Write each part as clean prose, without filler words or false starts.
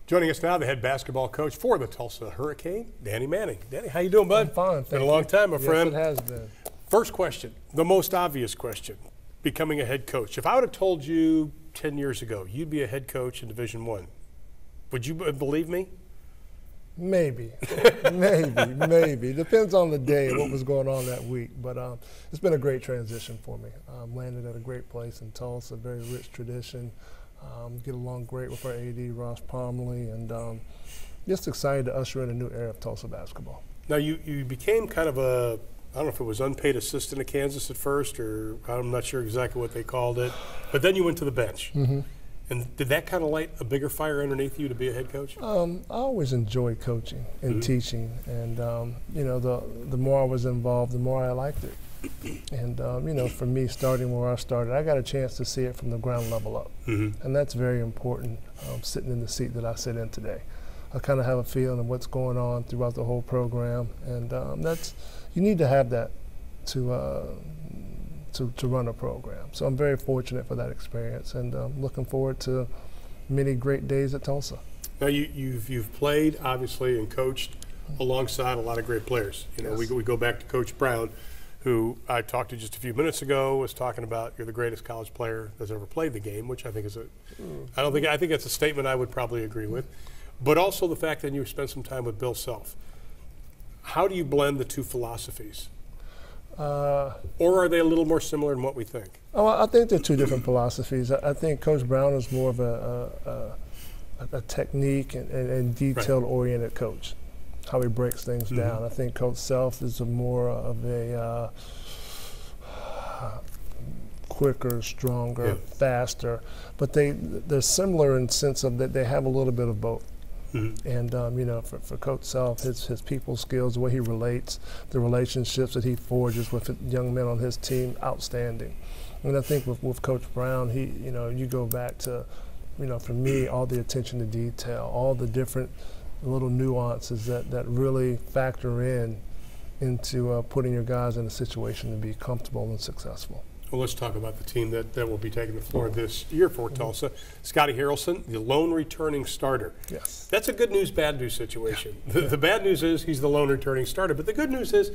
Joining us now, the head basketball coach for the Tulsa Hurricane, Danny Manning. Danny, how you doing, bud? I'm fine. It's been a long time, my friend. Yes, it has been. First question, the most obvious question, becoming a head coach. If I would have told you 10 years ago you'd be a head coach in Division I, would you believe me? Maybe. maybe. Depends on the day and what was going on that week. But it's been a great transition for me. Landed at a great place in Tulsa, very rich tradition. Get along great with our AD, Ross Pomerly, and just excited to usher in a new era of Tulsa basketball. Now, you became kind of a, I don't know if it was unpaid assistant at Kansas at first, or I'm not sure exactly what they called it, but then you went to the bench. Mm-hmm. And did that kind of light a bigger fire underneath you to be a head coach? I always enjoyed coaching and teaching, and you know, the more I was involved, the more I liked it. And you know, for me, starting where I started, I got a chance to see it from the ground level up, and that's very important. Sitting in the seat that I sit in today, I kind of have a feeling of what's going on throughout the whole program, and that's, you need to have that to run a program. So I'm very fortunate for that experience, and looking forward to many great days at Tulsa. Now you've played obviously and coached alongside a lot of great players. You know, Yes. we go back to Coach Brown, who I talked to just a few minutes ago, was talking about you're the greatest college player that's ever played the game, which I think is I think that's a statement I would probably agree with. But also the fact that you spent some time with Bill Self. How do you blend the two philosophies? Or are they a little more similar than what we think? Oh, I think they're two different philosophies. I think Coach Brown is more of a technique and detail-oriented coach, how he breaks things down. I think Coach Self is a more of a quicker, stronger, faster, but they're similar in the sense of that they have a little bit of both. And you know, for Coach Self, his people skills, the way he relates, the relationships that he forges with young men on his team, outstanding. And I think with Coach Brown, you know, you go back to, you know, for me, all the attention to detail, all the different little nuances that really factor into putting your guys in a situation to be comfortable and successful. Well, let's talk about the team that will be taking the floor this year for Tulsa. Scotty Harrelson, the lone returning starter. Yes. That's a good news, bad news situation. The bad news is he's the lone returning starter, but the good news is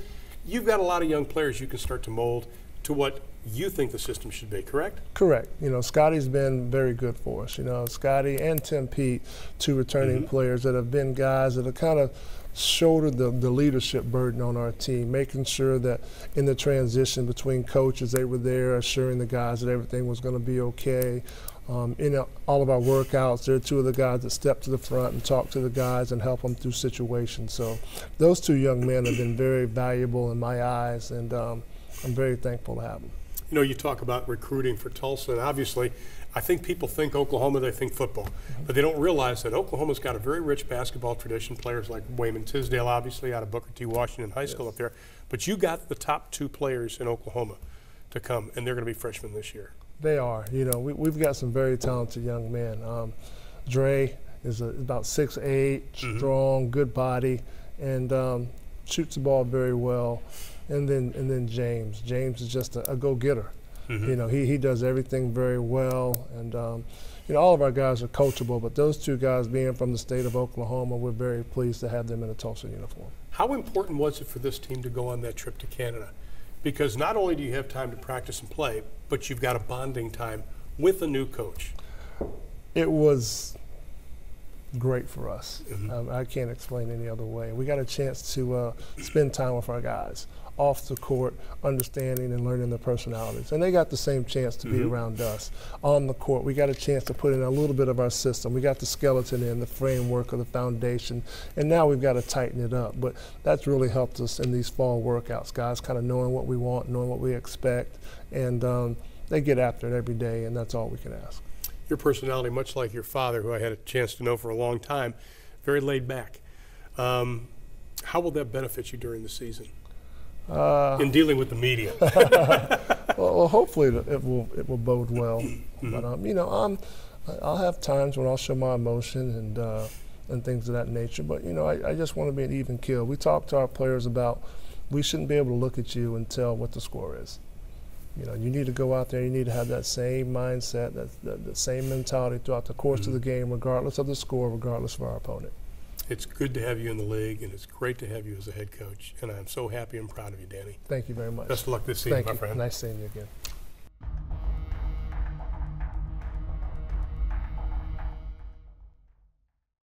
you've got a lot of young players you can start to mold to what you think the system should be, correct? Correct. You know, Scotty's been very good for us. You know, Scotty and Tim Pete, two returning players that have been guys that have kind of shouldered the leadership burden on our team, making sure that in the transition between coaches, they were there assuring the guys that everything was going to be okay. In all of our workouts, they're two of the guys that step to the front and talk to the guys and help them through situations. So those two young men have been very valuable in my eyes, and I'm very thankful to have them. You know, you talk about recruiting for Tulsa, and obviously I think people think Oklahoma, they think football, but they don't realize that Oklahoma's got a very rich basketball tradition. Players like Wayman Tisdale, obviously, out of Booker T. Washington High School up there. But you got the top two players in Oklahoma to come, and they're going to be freshmen this year. They are. You know, we've got some very talented young men. Dre is about 6'8", strong, good body, and shoots the ball very well. And then James. James is just a go-getter. You know, he does everything very well, and you know, all of our guys are coachable, but those two guys being from the state of Oklahoma, we're very pleased to have them in a Tulsa uniform. How important was it for this team to go on that trip to Canada? Because not only do you have time to practice and play, but you've got a bonding time with a new coach. It was great for us. I can't explain any other way. We got a chance to spend time with our guys off the court, understanding and learning their personalities. And they got the same chance to be around us. On the court, we got a chance to put in a little bit of our system. We got the skeleton in, the framework of the foundation, and now we've got to tighten it up. But that's really helped us in these fall workouts, guys kind of knowing what we want, knowing what we expect, and they get after it every day, and that's all we can ask. Your personality, much like your father, who I had a chance to know for a long time, very laid back. How will that benefit you during the season? In dealing with the media. well, hopefully it will bode well. But you know, I'll have times when I'll show my emotion and things of that nature. But you know, I just want to be an even keel. We talk to our players about we shouldn't be able to look at you and tell what the score is. You know, you need to go out there. You need to have that same mindset, that same mentality throughout the course of the game, regardless of the score, regardless of our opponent. It's good to have you in the league, and it's great to have you as a head coach. And I'm so happy and proud of you, Danny. Thank you very much. Best of luck this season, my friend. Nice seeing you again.